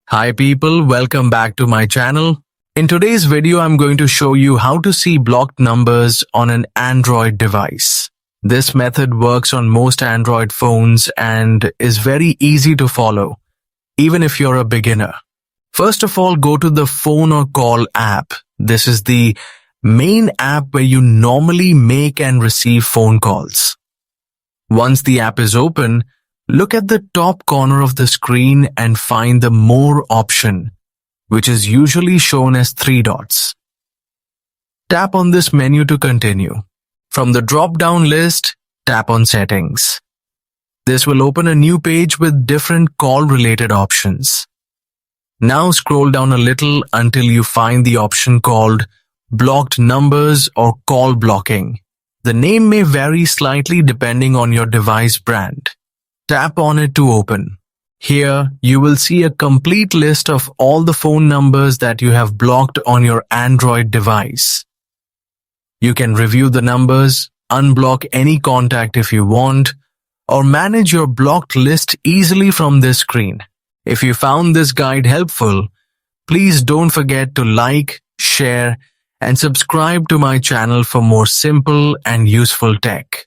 Hi people, welcome back to my channel. In today's video, I'm going to show you how to see blocked numbers on an Android device. This method works on most Android phones and is very easy to follow, even if you're a beginner. First of all, go to the phone or call app. This is the main app where you normally make and receive phone calls. Once the app is open, look at the top corner of the screen and find the More option, which is usually shown as 3 dots. Tap on this menu to continue. From the drop-down list, tap on Settings. This will open a new page with different call-related options. Now scroll down a little until you find the option called Blocked Numbers or Call Blocking. The name may vary slightly depending on your device brand. Tap on it to open. Here, you will see a complete list of all the phone numbers that you have blocked on your Android device. You can review the numbers, unblock any contact if you want, or manage your blocked list easily from this screen. If you found this guide helpful, please don't forget to like, share, and subscribe to my channel for more simple and useful tech.